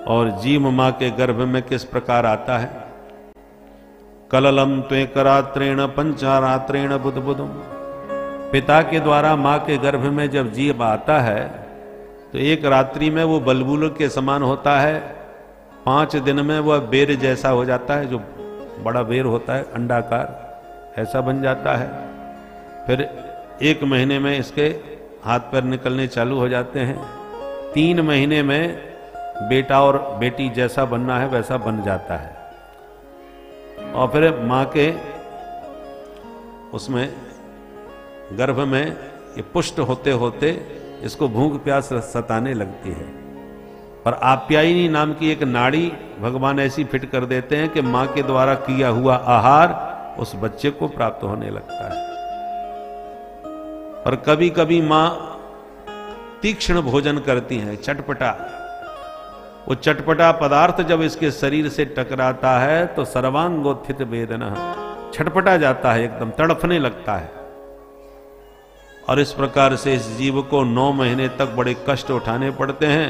और जीव मां के गर्भ में किस प्रकार आता है। कललम त्वेकरात्रेण पंचारात्रेण बुधबुधम। पिता के द्वारा मां के गर्भ में जब जीव आता है तो एक रात्रि में वो बलबुल के समान होता है, 5 दिन में वह बेर जैसा हो जाता है, जो बड़ा बेर होता है अंडाकार, ऐसा बन जाता है। फिर 1 महीने में इसके हाथ पैर निकलने चालू हो जाते हैं। 3 महीने में बेटा और बेटी जैसा बनना है वैसा बन जाता है। और फिर मां के उसमें गर्भ में ये पुष्ट होते होते इसको भूख प्यास सताने लगती है। पर आप्यायनी नाम की एक नाड़ी भगवान ऐसी फिट कर देते हैं कि मां के द्वारा किया हुआ आहार उस बच्चे को प्राप्त होने लगता है। पर कभी कभी मां तीक्ष्ण भोजन करती हैं, चटपटा। वो चटपटा पदार्थ जब इसके शरीर से टकराता है तो सर्वांगोत्थित वेदना, छटपटा जाता है, एकदम तड़फने लगता है। और इस प्रकार से इस जीव को 9 महीने तक बड़े कष्ट उठाने पड़ते हैं।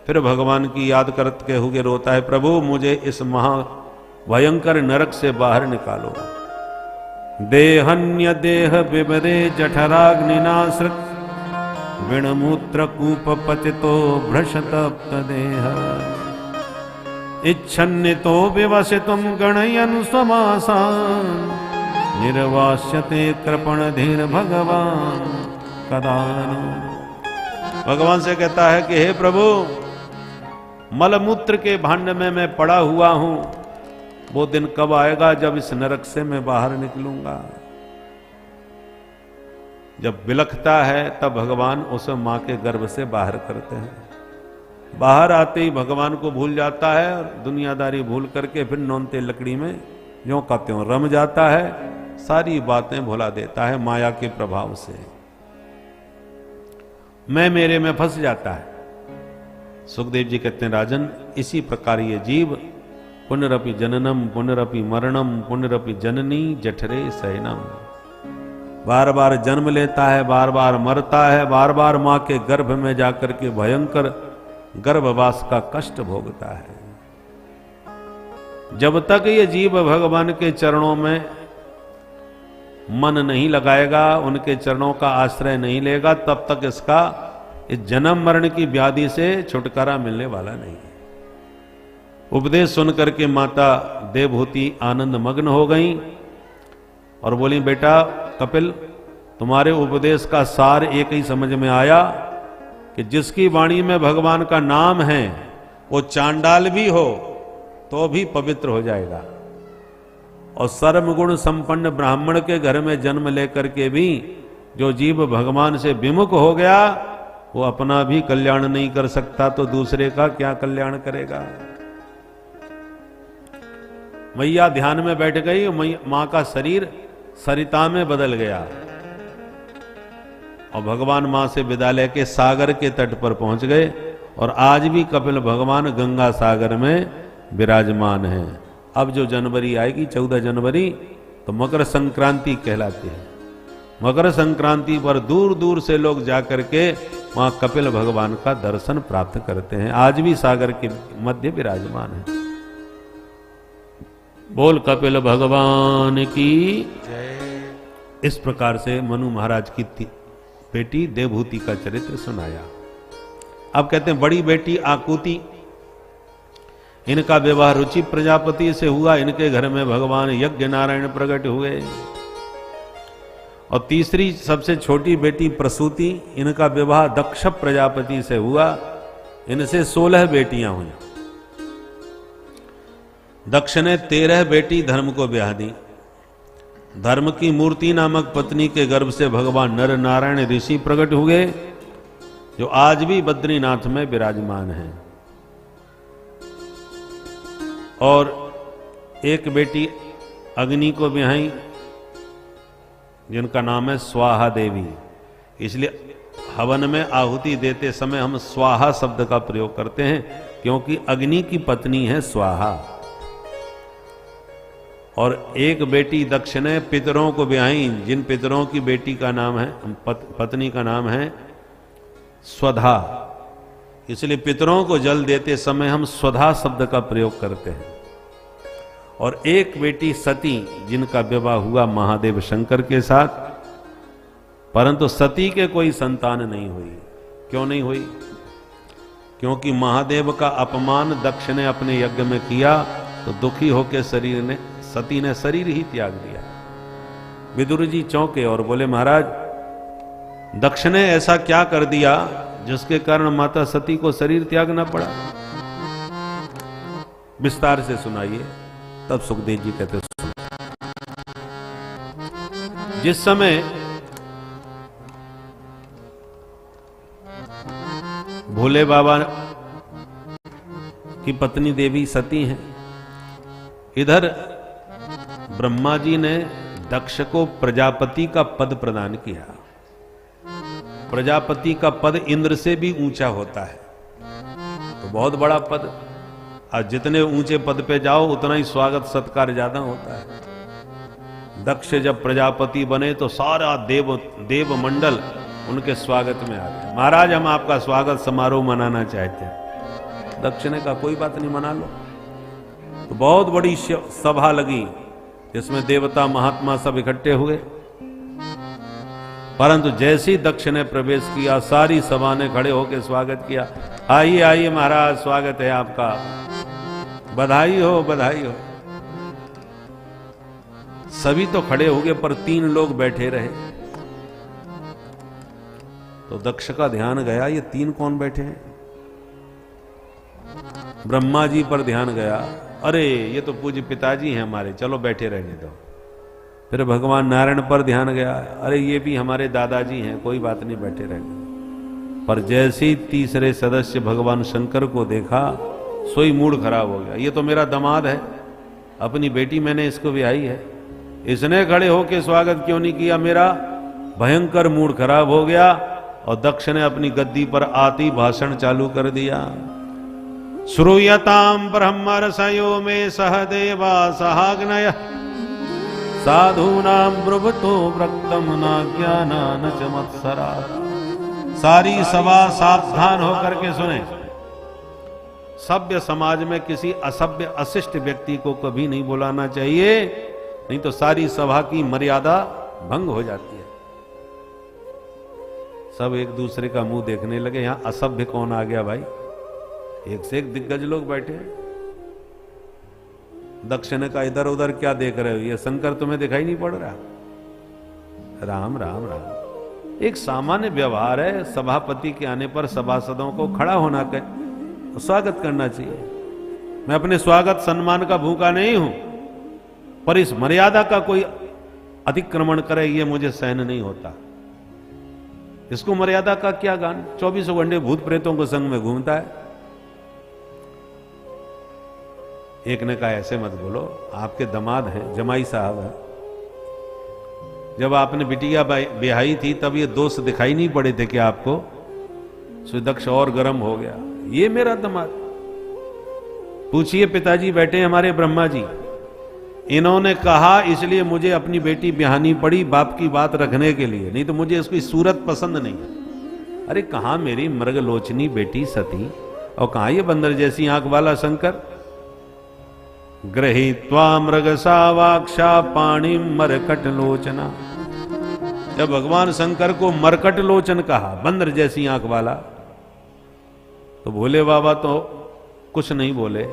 फिर भगवान की याद करते हुए रोता है, प्रभु मुझे इस महा भयंकर नरक से बाहर निकालो। देहन्य देह विबदे जठराग्निनाश्रित विणमूत्र कूप पतितो भ्रशतप्त देह इच्छन्नितो विवसितुम गणयन् स्वमासान् निर्वास्यते कृपण धीर भगवान कदानु। भगवान से कहता है कि हे प्रभु, मलमूत्र के भांड में मैं पड़ा हुआ हूं, वो दिन कब आएगा जब इस नरक से मैं बाहर निकलूंगा। जब बिलखता है तब भगवान उसे मां के गर्भ से बाहर करते हैं। बाहर आते ही भगवान को भूल जाता है और दुनियादारी भूल करके फिर नौनते लकड़ी में ज्यों का त्यों रम जाता है, सारी बातें भुला देता है माया के प्रभाव से। मैं मेरे में फंस जाता है। सुखदेव जी कहते हैं, राजन इसी प्रकार ये जीव पुनरपि जननम पुनरपि मरणम पुनरपि जननी जठरे शयनम, बार बार जन्म लेता है, बार बार मरता है, बार बार मां के गर्भ में जाकर के भयंकर गर्भवास का कष्ट भोगता है। जब तक ये जीव भगवान के चरणों में मन नहीं लगाएगा, उनके चरणों का आश्रय नहीं लेगा, तब तक इसका इस जन्म मरण की व्याधि से छुटकारा मिलने वाला नहीं है। उपदेश सुन करके माता देवहूति आनंद मग्न हो गई और बोली, बेटा कपिल, तुम्हारे उपदेश का सार एक ही समझ में आया कि जिसकी वाणी में भगवान का नाम है वो चांडाल भी हो तो भी पवित्र हो जाएगा, और सर्वगुण संपन्न ब्राह्मण के घर में जन्म लेकर के भी जो जीव भगवान से विमुख हो गया वो अपना भी कल्याण नहीं कर सकता तो दूसरे का क्या कल्याण करेगा। मैया ध्यान में बैठ गई, मां का शरीर सरिता में बदल गया और भगवान मां से विदा लेके सागर के तट पर पहुंच गए। और आज भी कपिल भगवान गंगा सागर में विराजमान है। अब जो जनवरी आएगी 14 जनवरी तो मकर संक्रांति कहलाती है। मकर संक्रांति पर दूर दूर से लोग जाकर के वहां कपिल भगवान का दर्शन प्राप्त करते हैं। आज भी सागर के मध्य विराजमान है। बोल कपिल भगवान की जय। इस प्रकार से मनु महाराज की बेटी देवहूति का चरित्र सुनाया। अब कहते हैं बड़ी बेटी आकुति, इनका विवाह रुचि प्रजापति से हुआ। इनके घर में भगवान यज्ञ नारायण प्रकट हुए। और तीसरी सबसे छोटी बेटी प्रसूति, इनका विवाह दक्ष प्रजापति से हुआ। इनसे 16 बेटियां हुई। दक्ष ने 13 बेटी धर्म को ब्याह दी। धर्म की मूर्ति नामक पत्नी के गर्भ से भगवान नर नारायण ऋषि प्रकट हुए, जो आज भी बद्रीनाथ में विराजमान हैं। और एक बेटी अग्नि को ब्याही, जिनका नाम है स्वाहा देवी। इसलिए हवन में आहुति देते समय हम स्वाहा शब्द का प्रयोग करते हैं, क्योंकि अग्नि की पत्नी है स्वाहा। और एक बेटी दक्ष ने पितरों को ब्याही, जिन पितरों की बेटी का नाम है पत्नी का नाम है स्वधा। इसलिए पितरों को जल देते समय हम स्वधा शब्द का प्रयोग करते हैं। और एक बेटी सती जिनका विवाह हुआ महादेव शंकर के साथ, परंतु सती के कोई संतान नहीं हुई। क्यों नहीं हुई? क्योंकि महादेव का अपमान दक्ष ने अपने यज्ञ में किया, तो दुखी होकर सती ने शरीर ही त्याग दिया। विदुर जी चौंके और बोले, महाराज दक्ष ने ऐसा क्या कर दिया जिसके कारण माता सती को शरीर त्यागना पड़ा? विस्तार से सुनाइए। तब सुखदेव जी कहते, जिस समय भोले बाबा की पत्नी देवी सती हैं, इधर ब्रह्मा जी ने दक्ष को प्रजापति का पद प्रदान किया। प्रजापति का पद इंद्र से भी ऊंचा होता है, तो बहुत बड़ा पद। और जितने ऊंचे पद पे जाओ उतना ही स्वागत सत्कार ज्यादा होता है। दक्ष जब प्रजापति बने तो सारा देव मंडल उनके स्वागत में आ गया। महाराज हम आपका स्वागत समारोह मनाना चाहते हैं। दक्ष ने कहा कोई बात नहीं, मना लो। तो बहुत बड़ी सभा लगी जिसमें देवता महात्मा सब इकट्ठे हुए। परंतु जैसे ही दक्ष ने प्रवेश किया, सारी सभा ने खड़े होकर स्वागत किया। आइए आइए महाराज, स्वागत है आपका, बधाई हो बधाई हो। सभी तो खड़े हो गए, पर 3 लोग बैठे रहे। तो दक्ष का ध्यान गया, ये 3 कौन बैठे हैं? ब्रह्मा जी पर ध्यान गया, अरे ये तो पूज्य पिताजी हैं हमारे, चलो बैठे रहने दो। फिर भगवान नारायण पर ध्यान गया, अरे ये भी हमारे दादाजी हैं, कोई बात नहीं, बैठे रहने। पर जैसे ही तीसरे सदस्य भगवान शंकर को देखा, सोई मूड खराब हो गया। ये तो मेरा दामाद है, अपनी बेटी मैंने इसको ब्याही है, इसने खड़े होके स्वागत क्यों नहीं किया मेरा? भयंकर मूड खराब हो गया और दक्ष ने अपनी गद्दी पर आती भाषण चालू कर दिया। श्रूयताम ब्रह्म रसयो में सहदेवा सहाग्नय साधूनाम ब्रुवतो व्रक्तम न ज्ञाना न च मत्सरा। सारी सभा सावधान होकर के सुने। सभ्य समाज में किसी असभ्य अशिष्ट व्यक्ति को कभी नहीं बुलाना चाहिए, नहीं तो सारी सभा की मर्यादा भंग हो जाती है। सब एक दूसरे का मुंह देखने लगे, यहां असभ्य कौन आ गया भाई? एक से एक दिग्गज लोग बैठे हैं। दक्ष ने कहा इधर उधर क्या देख रहे हो, ये शंकर तुम्हें दिखाई नहीं पड़ रहा? राम राम राम, एक सामान्य व्यवहार है। सभापति के आने पर सभासदों को खड़ा होना कर स्वागत करना चाहिए। मैं अपने स्वागत सम्मान का भूखा नहीं हूं, पर इस मर्यादा का कोई अतिक्रमण करे ये मुझे सहन नहीं होता। इसको मर्यादा का क्या गान? 24 घंटे भूत प्रेतों को संग में घूमता है। एक ने कहा ऐसे मत बोलो, आपके दामाद हैं, जमाई साहब है। जब आपने बिटिया ब्याही थी तब ये दोस्त दिखाई नहीं पड़े थे कि आपको? दक्ष और गर्म हो गया, ये मेरा दामाद? पूछिए, पिताजी बैठे हमारे ब्रह्मा जी, इन्होंने कहा इसलिए मुझे अपनी बेटी ब्याहनी पड़ी, बाप की बात रखने के लिए, नहीं तो मुझे इसकी सूरत पसंद नहीं। अरे कहां मेरी मृगलोचनी बेटी सती और कहां ये बंदर जैसी आंख वाला शंकर? गृहीत्वा मृगसावाक्षा पाणिम मरकट लोचना। जब भगवान शंकर को मरकट लोचन कहा, बंदर जैसी आंख वाला, तो भोले बाबा तो कुछ नहीं बोले,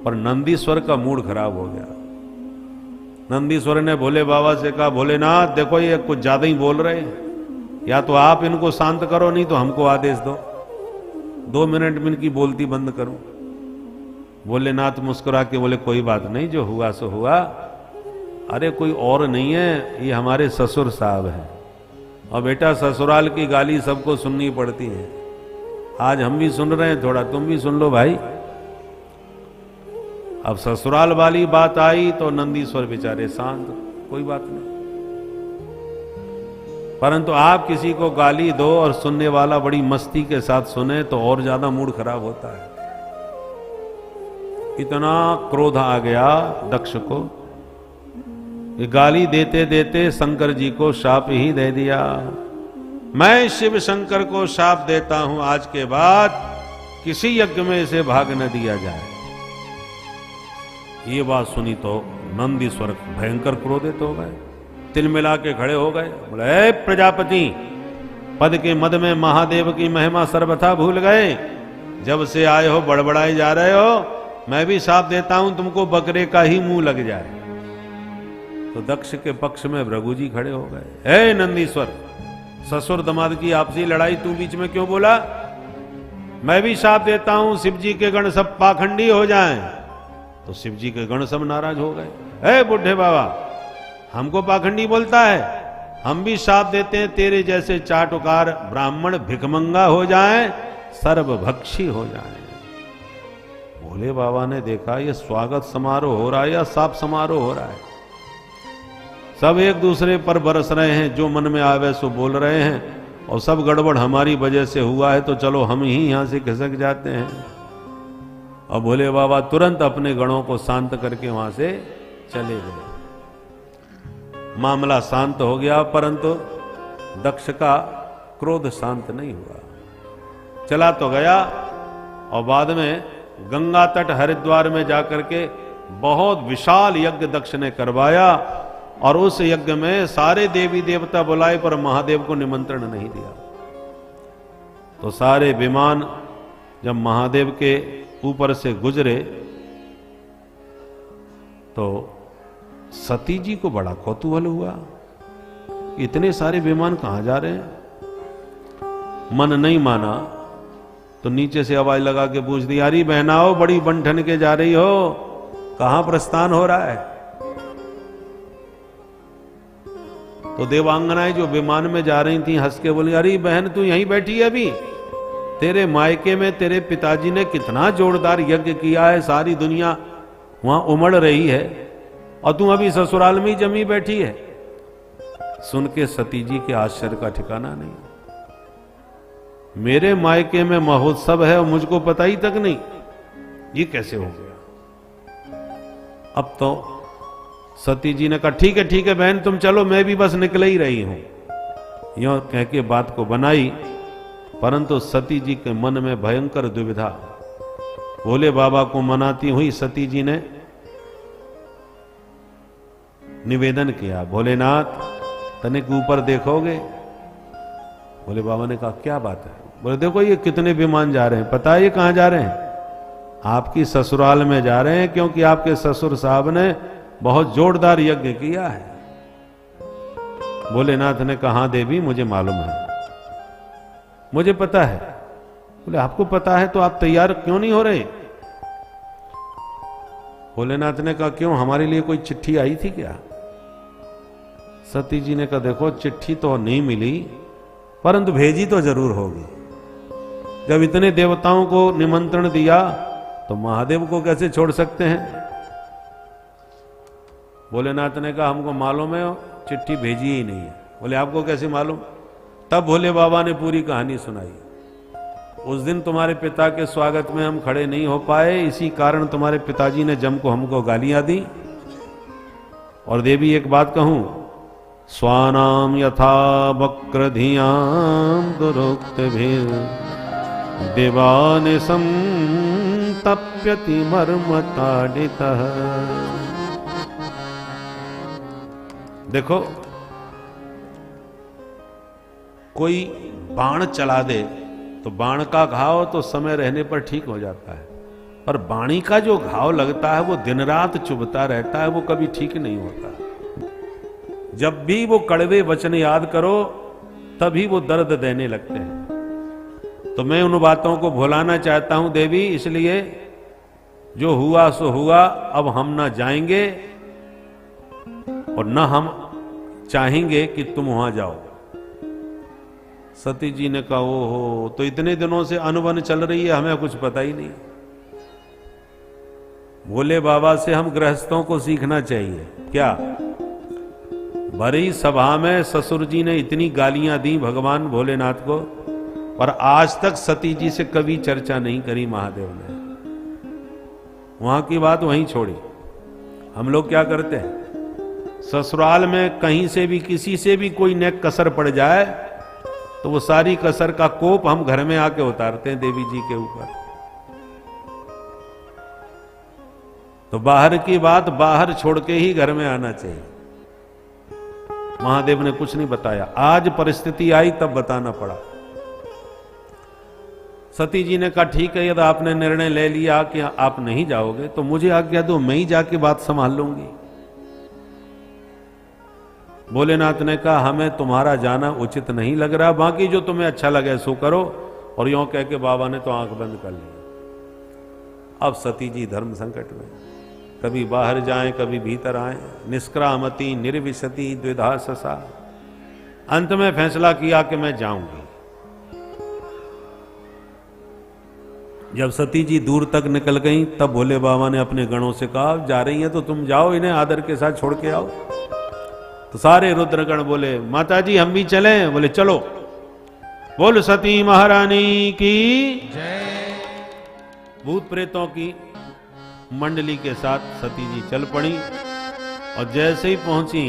पर नंदीश्वर का मूड खराब हो गया। नंदीश्वर ने भोले बाबा से कहा, भोलेनाथ देखो ये कुछ ज्यादा ही बोल रहे हैं, या तो आप इनको शांत करो, नहीं तो हमको आदेश दो, 2 मिनट में इनकी बोलती बंद करूं। भोलेनाथ मुस्कुरा के बोले कोई बात नहीं, जो हुआ सो हुआ। अरे कोई और नहीं है, ये हमारे ससुर साहब हैं, और बेटा ससुराल की गाली सबको सुननी पड़ती है। आज हम भी सुन रहे हैं, थोड़ा तुम भी सुन लो भाई। अब ससुराल वाली बात आई तो नंदीश्वर बेचारे शांत, कोई बात नहीं। परंतु आप किसी को गाली दो और सुनने वाला बड़ी मस्ती के साथ सुने तो और ज्यादा मूड खराब होता है। इतना क्रोध आ गया दक्ष को, ये गाली देते देते शंकर जी को शाप ही दे दिया। मैं शिव शंकर को शाप देता हूं, आज के बाद किसी यज्ञ में इसे भाग न दिया जाए। ये बात सुनी तो नंदीश्वर भयंकर क्रोधित हो गए, तिल मिला के खड़े हो गए। बोले, ए प्रजापति, पद के मद में महादेव की महिमा सर्वथा भूल गए। जब से आए हो बड़बड़ाए जा रहे हो। मैं भी साफ देता हूं तुमको बकरे का ही मुंह लग जाए। तो दक्ष के पक्ष में भृगु जी खड़े हो गए। हे नंदीश्वर, ससुर दमाद की आपसी लड़ाई तू बीच में क्यों बोला? मैं भी साफ देता हूं शिव जी के गण सब पाखंडी हो जाएं। तो शिव जी के गण सब नाराज हो गए। हे बुढ़े बाबा, हमको पाखंडी बोलता है? हम भी साफ देते हैं तेरे जैसे चाटुकार ब्राह्मण भिखमंगा हो जाएं, सर्वभक्षी हो जाएं। भोले बाबा ने देखा ये स्वागत समारोह हो रहा है या साप समारोह हो रहा है। सब एक दूसरे पर बरस रहे हैं, जो मन में आवे सो बोल रहे हैं, और सब गड़बड़ हमारी वजह से हुआ है, तो चलो हम ही यहां से खिसक जाते हैं। और भोले बाबा तुरंत अपने गणों को शांत करके वहां से चले गए। मामला शांत हो गया, परंतु दक्ष का क्रोध शांत नहीं हुआ। चला तो गया, और बाद में गंगा तट हरिद्वार में जाकर के बहुत विशाल यज्ञ दक्ष ने करवाया, और उस यज्ञ में सारे देवी देवता बुलाए, पर महादेव को निमंत्रण नहीं दिया। तो सारे विमान जब महादेव के ऊपर से गुजरे तो सती जी को बड़ा कौतूहल हुआ, इतने सारे विमान कहां जा रहे हैं। मन नहीं माना तो नीचे से आवाज लगा के पूछ दी, अरे बहनाओ, बड़ी बंठन के जा रही हो, कहां प्रस्थान हो रहा है? तो देवांगनाएं जो विमान में जा रही थी हंस के बोली, अरे बहन तू यहीं बैठी है अभी? तेरे मायके में तेरे पिताजी ने कितना जोरदार यज्ञ किया है, सारी दुनिया वहां उमड़ रही है, और तू अभी ससुराल में ही जमी बैठी है। सुन के सती जी के आश्चर्य का ठिकाना नहीं। मेरे मायके में महोत्सव है और मुझको पता ही तक नहीं, ये कैसे हो गया? अब तो सती जी ने कहा, ठीक है बहन तुम चलो, मैं भी बस निकल ही रही हूं। यूं कह के बात को बनाई, परंतु सती जी के मन में भयंकर दुविधा। भोले बाबा को मनाती हुई सती जी ने निवेदन किया, भोलेनाथ तनिक ऊपर देखोगे? भोले बाबा ने कहा, क्या बात है? बोले, देखो ये कितने विमान जा रहे हैं, पता है ये कहां जा रहे हैं? आपकी ससुराल में जा रहे हैं, क्योंकि आपके ससुर साहब ने बहुत जोरदार यज्ञ किया है। भोलेनाथ ने कहा, हाँ देवी मुझे मालूम है, मुझे पता है। बोले, आपको पता है तो आप तैयार क्यों नहीं हो रहे? भोलेनाथ ने कहा, क्यों, हमारे लिए कोई चिट्ठी आई थी क्या? सती जी ने कहा, देखो चिट्ठी तो नहीं मिली, परंतु भेजी तो जरूर होगी। जब इतने देवताओं को निमंत्रण दिया तो महादेव को कैसे छोड़ सकते हैं? भोलेनाथ ने कहा, हमको मालूम है चिट्ठी भेजी ही नहीं है। बोले, आपको कैसे मालूम? तब भोले बाबा ने पूरी कहानी सुनाई। उस दिन तुम्हारे पिता के स्वागत में हम खड़े नहीं हो पाए, इसी कारण तुम्हारे पिताजी ने जम को हमको गालियां दी। और देवी एक बात कहूं, स्वानाम यथा वक्रधियां दुरुक्त भीर देवाने संतप्यति मर्मताडितः। देखो, कोई बाण चला दे तो बाण का घाव तो समय रहने पर ठीक हो जाता है, पर बाणी का जो घाव लगता है वो दिन रात चुभता रहता है, वो कभी ठीक नहीं होता। जब भी वो कड़वे वचन याद करो तभी वो दर्द देने लगते हैं। तो मैं उन बातों को भुलाना चाहता हूं देवी, इसलिए जो हुआ सो हुआ, अब हम ना जाएंगे और न हम चाहेंगे कि तुम वहां जाओ। सती जी ने कहा, ओहो, तो इतने दिनों से अनबन चल रही है, हमें कुछ पता ही नहीं। भोले बाबा से हम गृहस्थों को सीखना चाहिए। क्या? भरी सभा में ससुर जी ने इतनी गालियां दी भगवान भोलेनाथ को, पर आज तक सती जी से कभी चर्चा नहीं करी महादेव ने। वहां की बात वहीं छोड़ी। हम लोग क्या करते हैं, ससुराल में कहीं से भी किसी से भी कोई नेक कसर पड़ जाए तो वो सारी कसर का कोप हम घर में आके उतारते हैं देवी जी के ऊपर। तो बाहर की बात बाहर छोड़ के ही घर में आना चाहिए। महादेव ने कुछ नहीं बताया, आज परिस्थिति आई तब बताना पड़ा। सती जी ने कहा ठीक है, यदि आपने निर्णय ले लिया कि आप नहीं जाओगे तो मुझे आज्ञा दो, मैं ही जाके बात संभाल लूंगी। भोलेनाथ ने कहा हमें तुम्हारा जाना उचित नहीं लग रहा, बाकी जो तुम्हें अच्छा लगे सो करो। और यूं कह के बाबा ने तो आंख बंद कर ली। अब सती जी धर्म संकट में, कभी बाहर जाएं कभी भीतर आए, निष्क्रामती निर्विशति द्विधा ससा। अंत में फैसला किया कि मैं जाऊंगी। जब सती जी दूर तक निकल गईं, तब भोले बाबा ने अपने गणों से कहा जा रही हैं तो तुम जाओ, इन्हें आदर के साथ छोड़ के आओ। तो सारे रुद्रगण बोले माता जी हम भी चलें? बोले चलो। बोल सती महारानी की जय। भूत प्रेतों की मंडली के साथ सती जी चल पड़ी और जैसे ही पहुंची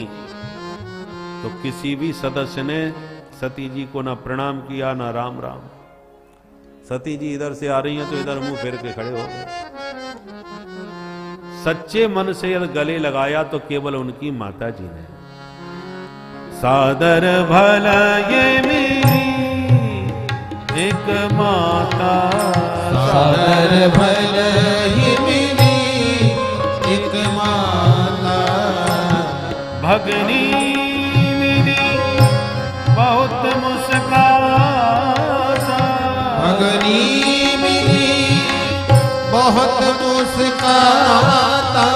तो किसी भी सदस्य ने सती जी को ना प्रणाम किया ना राम राम। सती जी इधर से आ रही हैं तो इधर मुंह फेर के खड़े हो गए। सच्चे मन से यदि गले लगाया तो केवल उनकी माता जी ने। सादर भला ये मेरी एक माता, सादर भला ये मेरी एक माता, भगनी मेरी बहुत मुस्काता, भगनी मेरी बहुत मुस्काता,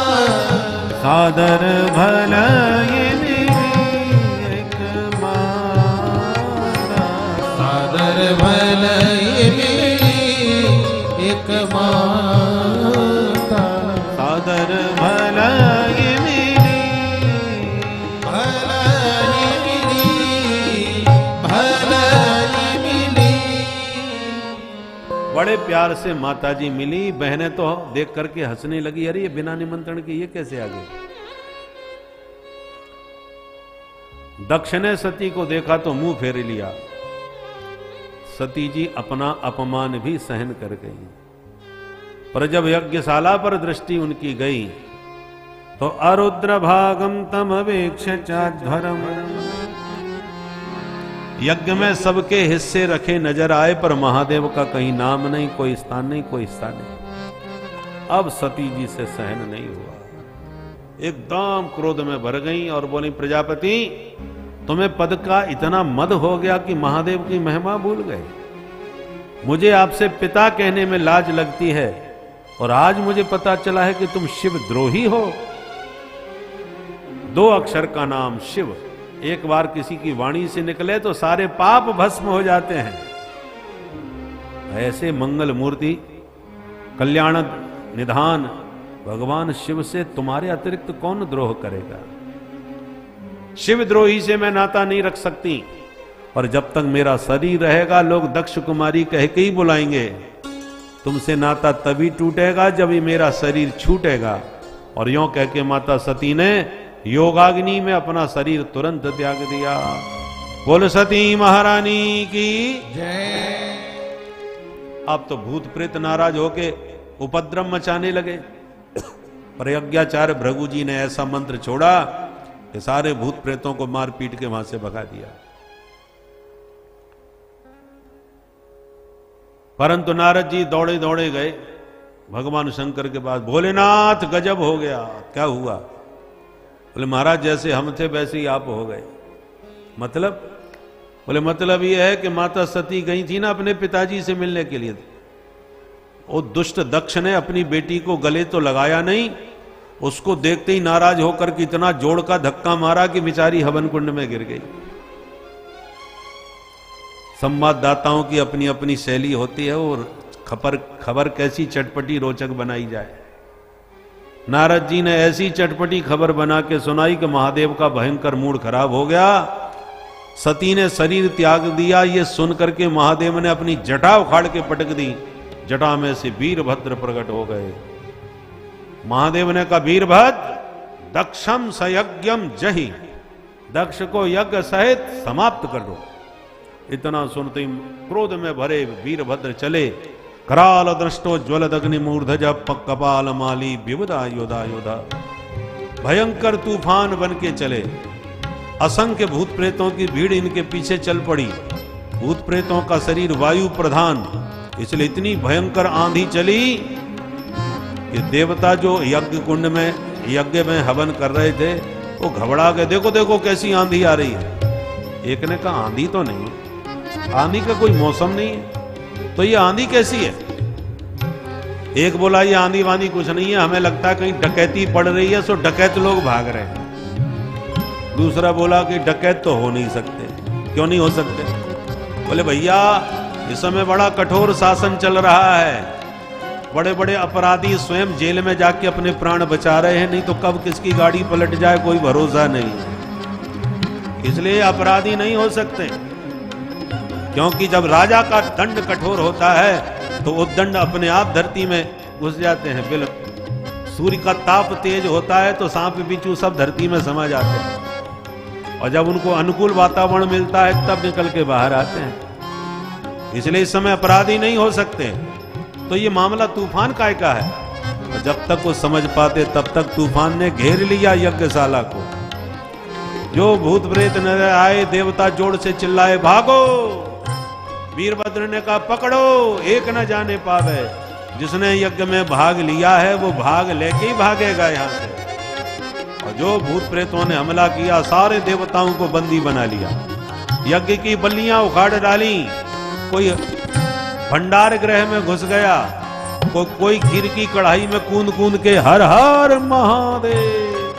सादर भला ये भला ये मेरी एक माता, सादर भला ये मेरी, भला ये मेरी, भला ये मेरी। बड़े प्यार से माता जी मिली। बहनें तो देख करके हंसने लगी, अरे ये बिना निमंत्रण के ये कैसे आ गए। दक्ष ने सती को देखा तो मुंह फेर लिया। सती जी अपना अपमान भी सहन कर गई, पर जब यज्ञशाला पर दृष्टि उनकी गई तो अरुद्र भागम तम अवेक्ष चाध्वरम, यज्ञ में सबके हिस्से रखे नजर आए पर महादेव का कहीं नाम नहीं, कोई स्थान नहीं, कोई स्थान नहीं। अब सती जी से सहन नहीं हुआ, एकदम क्रोध में भर गई और बोली प्रजापति तुम्हें पद का इतना मद हो गया कि महादेव की महिमा भूल गए। मुझे आपसे पिता कहने में लाज लगती है और आज मुझे पता चला है कि तुम शिव द्रोही हो। 2 अक्षर का नाम शिव एक बार किसी की वाणी से निकले तो सारे पाप भस्म हो जाते हैं। ऐसे मंगल मूर्ति कल्याण निधान भगवान शिव से तुम्हारे अतिरिक्त कौन द्रोह करेगा। शिव द्रोही से मैं नाता नहीं रख सकती, और जब तक मेरा शरीर रहेगा लोग दक्ष कुमारी कह के ही बुलाएंगे। तुमसे नाता तभी टूटेगा जब ये मेरा शरीर छूटेगा। और यों कह के माता सती ने योगाग्नि में अपना शरीर तुरंत त्याग दिया। बोलो सती महारानी की जय। अब तो भूत प्रेत नाराज होके उपद्रव मचाने लगे, पर यज्ञाचार्य भृगु जी ने ऐसा मंत्र छोड़ा कि सारे भूत प्रेतों को मार पीट के वहां से भगा दिया। परंतु नारद जी दौड़े दौड़े गए भगवान शंकर के पास। भोलेनाथ गजब हो गया, क्या हुआ? बोले महाराज जैसे हम थे वैसे ही आप हो गए। मतलब? बोले मतलब ये है कि माता सती गई थी ना अपने पिताजी से मिलने के लिए, वो दुष्ट दक्ष ने अपनी बेटी को गले तो लगाया नहीं, उसको देखते ही नाराज होकर के इतना जोड़ का धक्का मारा कि बेचारी हवन कुंड में गिर गई। संवाददाताओं की अपनी अपनी शैली होती है और खबर कैसी चटपटी रोचक बनाई जाए। नारद जी ने ऐसी चटपटी खबर बना के सुनाई कि महादेव का भयंकर मूड खराब हो गया। सती ने शरीर त्याग दिया, ये सुन करके महादेव ने अपनी जटा उखाड़ के पटक दी। जटा में से वीरभद्र प्रकट हो गए। महादेव ने कहा वीरभद्र दक्षम सयज्ञम जहि, दक्ष को यज्ञ सहित समाप्त कर दो। इतना सुनते ही क्रोध में भरे वीरभद्र चले कराल दृष्टो ज्वलदग्नि मूर्धज कपाल माली विवदा योधा योधा। भयंकर तूफान बन के चले, असंख्य भूत प्रेतों की भीड़ इनके पीछे चल पड़ी। भूत प्रेतों का शरीर वायु प्रधान, इसलिए इतनी भयंकर आंधी चली कि देवता जो यज्ञ कुंड में यज्ञ में हवन कर रहे थे वो घबरा गए, देखो देखो कैसी आंधी आ रही है। एक ने कहा आंधी तो नहीं, आंधी का कोई मौसम नहीं है, तो ये आंधी कैसी है? एक बोला ये आंधी वांधी कुछ नहीं है, हमें लगता है कहीं डकैती पड़ रही है, सो डकैत लोग भाग रहे हैं। दूसरा बोला कि डकैत तो हो नहीं सकते। क्यों नहीं हो सकते? बोले भैया इस समय बड़ा कठोर शासन चल रहा है, बड़े बड़े अपराधी स्वयं जेल में जाके अपने प्राण बचा रहे हैं, नहीं तो कब किसकी गाड़ी पलट जाए कोई भरोसा नहीं, इसलिए अपराधी नहीं हो सकते। क्योंकि जब राजा का दंड कठोर होता है तो वो दंड अपने आप धरती में घुस जाते हैं। बिल्कुल सूर्य का ताप तेज होता है तो सांप बिच्छू सब धरती में समा जाते हैं, और जब उनको अनुकूल वातावरण मिलता है तब निकल के बाहर आते हैं। इसलिए इस समय अपराधी नहीं हो सकते। तो ये मामला तूफान काय का है, और जब तक वो समझ पाते तब तक तूफान ने घेर लिया यज्ञशाला को। जो भूत प्रेत नजर आए देवता जोर से चिल्लाए भागो। वीरभद्र ने कहा पकड़ो, एक न जाने पावे। जिसने यज्ञ में भाग लिया है वो भाग लेके ही भागेगा यहाँ से। और जो भूत प्रेतों ने हमला किया सारे देवताओं को बंदी बना लिया, यज्ञ की बल्लियां उखाड़ डाली, कोई भंडार गृह में घुस गया, कोई खीर की कढ़ाई में कूद कूद के हर हर महादेव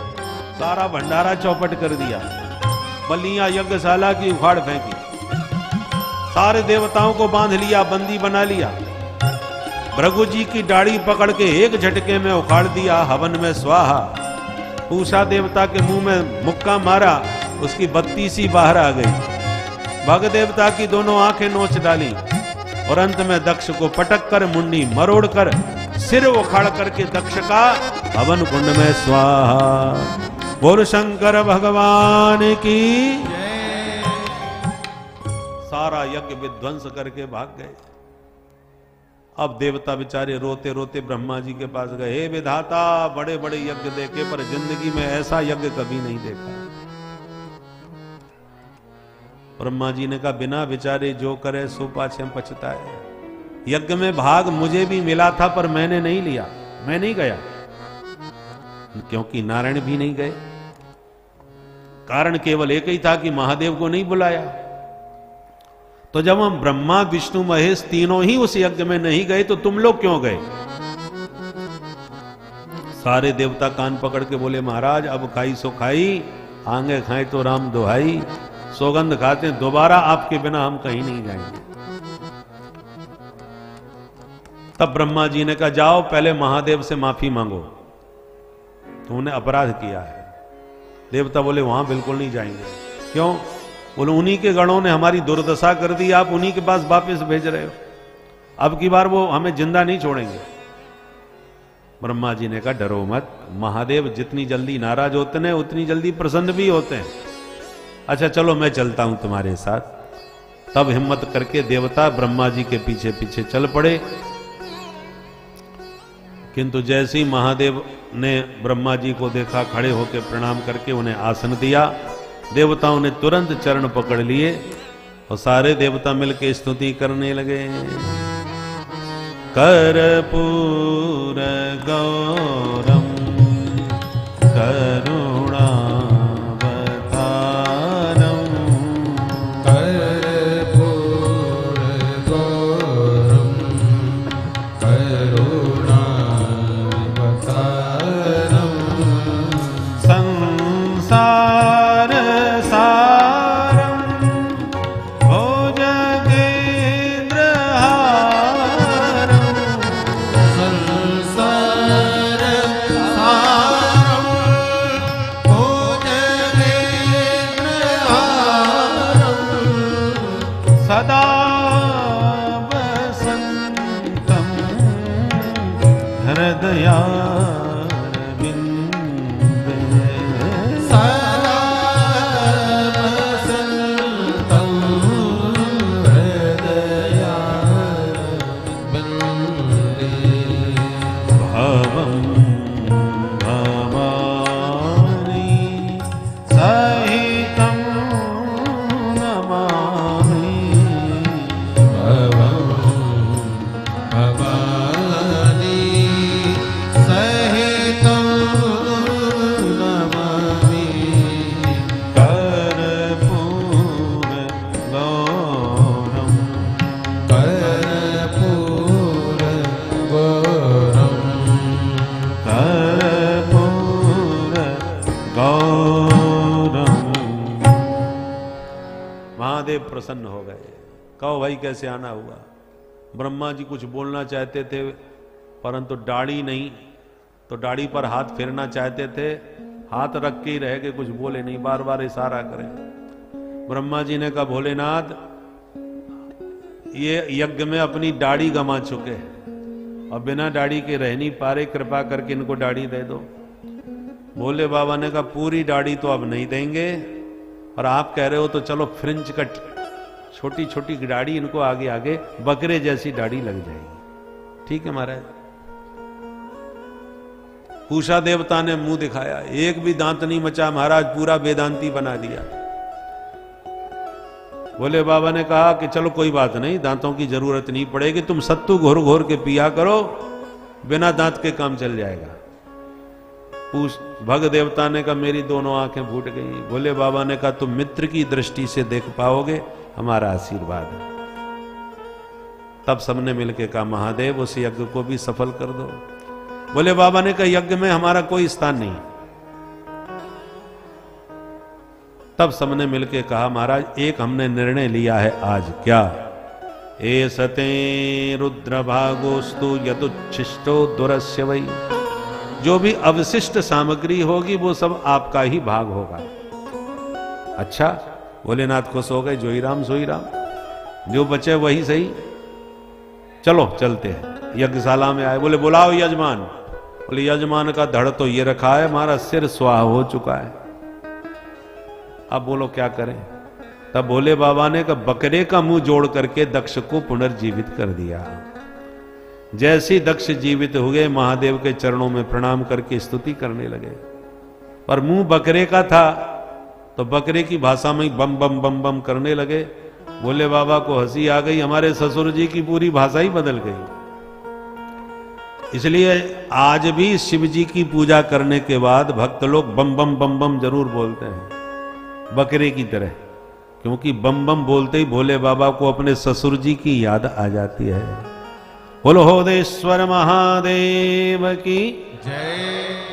सारा भंडारा चौपट कर दिया। बल्लियां यज्ञशाला की उखाड़ फेंकी, सारे देवताओं को बांध लिया, बंदी बना लिया। भृगु जी की दाढ़ी पकड़ के एक झटके में उखाड़ दिया, हवन में स्वाहा। पूषा देवता के मुंह में मुक्का मारा, उसकी बत्ती सी बाहर आ गई। भग देवता की दोनों आंखें नोच डाली, और अंत में दक्ष को पटक कर मुंडी मरोड़ कर सिर उखाड़ करके दक्ष का हवन कुंड में स्वाहा। बोल शंकर भगवान की। सारा यज्ञ विध्वंस करके भाग गए। अब देवता बेचारे रोते रोते ब्रह्मा जी के पास गए, हे विधाता बड़े बड़े यज्ञ देखे पर जिंदगी में ऐसा यज्ञ कभी नहीं देखा। ब्रह्मा जी ने कहा बिना विचारे जो करे सो पाछे पछताए। यज्ञ में भाग मुझे भी मिला था पर मैंने नहीं लिया, मैं नहीं गया, क्योंकि नारायण भी नहीं गए। कारण केवल एक ही था कि महादेव को नहीं बुलाया। तो जब हम ब्रह्मा विष्णु महेश तीनों ही उस यज्ञ में नहीं गए तो तुम लोग क्यों गए? सारे देवता कान पकड़ के बोले महाराज अब खाई सो खाई, आगे खाए तो राम दुहाई। सौगंध खाते हैं दोबारा आपके बिना हम कहीं नहीं जाएंगे। तब ब्रह्मा जी ने कहा जाओ पहले महादेव से माफी मांगो, तुमने अपराध किया है। देवता बोले वहां बिल्कुल नहीं जाएंगे। क्यों? बोले उन्हीं के गणों ने हमारी दुर्दशा कर दी, आप उन्हीं के पास वापस भेज रहे हो, अब की बार वो हमें जिंदा नहीं छोड़ेंगे। ब्रह्मा जी ने कहा डरो मत, महादेव जितनी जल्दी नाराज होते हैं उतनी जल्दी प्रसन्न भी होते हैं। अच्छा चलो मैं चलता हूं तुम्हारे साथ। तब हिम्मत करके देवता ब्रह्मा जी के पीछे पीछे चल पड़े। किंतु जैसे ही महादेव ने ब्रह्मा जी को देखा, खड़े होकर प्रणाम करके उन्हें आसन दिया। देवताओं ने तुरंत चरण पकड़ लिए और सारे देवता मिलकर स्तुति करने लगे। कर्पूर गौरम करुणावतारम कर्पूर गौरम करुणावतारम संसार सारम भुजगेन्द्रहारम संसार सारम भुजगेन्द्रहारम सदा वसन्तं हृदयारविन्दे सदा वसन्तं हृदयारविन्दे भवं भवानी सहितं नमामि भवं भवानी सहितं नमामि कर्पूर गौरम कर्पूर गौरम कर्पूर गौरम। महादेव प्रसन्न हो गए। कहो भाई कैसे आना हुआ? ब्रह्मा जी कुछ बोलना चाहते थे परंतु दाढ़ी नहीं, तो दाढ़ी पर हाथ फेरना चाहते थे, हाथ रख के ही रह गए, कुछ बोले नहीं, बार बार इशारा करें। ब्रह्मा जी ने कहा भोलेनाथ ये यज्ञ में अपनी दाढ़ी गंवा चुके हैं और बिना दाढ़ी के रह नहीं पा रहे, कृपा करके इनको दाढ़ी दे दो। भोले बाबा ने कहा पूरी दाढ़ी तो अब नहीं देंगे, और आप कह रहे हो तो चलो फ्रिंज कट, छोटी छोटी दाढ़ी इनको आगे आगे बकरे जैसी दाढ़ी लग जाएगी। ठीक है महाराज। पूषा देवता ने मुंह दिखाया, एक भी दांत नहीं बचा महाराज, पूरा वेदांती बना दिया। भोले बाबा ने कहा कि चलो कोई बात नहीं, दांतों की जरूरत नहीं पड़ेगी, तुम सत्तू घोर घोर के पिया करो, बिना दांत के काम चल जाएगा। भग देवता ने कहा मेरी दोनों आंखें फूट गई। भोले बाबा ने कहा तुम मित्र की दृष्टि से देख पाओगे, हमारा आशीर्वाद है। तब सबने मिलकर कहा महादेव उस यज्ञ को भी सफल कर दो। भोले बाबा ने कहा यज्ञ में हमारा कोई स्थान नहीं। तब सबने मिलकर कहा महाराज एक हमने निर्णय लिया है आज। क्या? ए सते रुद्र भागोस्तु यदुच्छिष्टो दुरस्य वै। जो भी अवशिष्ट सामग्री होगी वो सब आपका ही भाग होगा। अच्छा, भोलेनाथ खुश हो गए, जोई राम सोई राम, जो बचे वही सही, चलो चलते हैं। यज्ञशाला में आए, बोले बुलाओ यजमान। बोले यजमान का धड़ तो ये रखा है, हमारा सिर स्वाह हो चुका है, अब बोलो क्या करें। तब भोले बाबा ने कहा बकरे का मुंह जोड़ करके दक्ष को पुनर्जीवित कर दिया। जैसे दक्ष जीवित हुए महादेव के चरणों में प्रणाम करके स्तुति करने लगे, पर मुंह बकरे का था तो बकरे की भाषा में बम बम बम बम करने लगे। भोले बाबा को हंसी आ गई, हमारे ससुर जी की पूरी भाषा ही बदल गई। इसलिए आज भी शिव जी की पूजा करने के बाद भक्त लोग बम बम बम बम जरूर बोलते हैं, बकरे की तरह, क्योंकि बम बम बोलते ही भोले बाबा को अपने ससुर जी की याद आ जाती है। बोलो होदेश्वर महादेव की जय।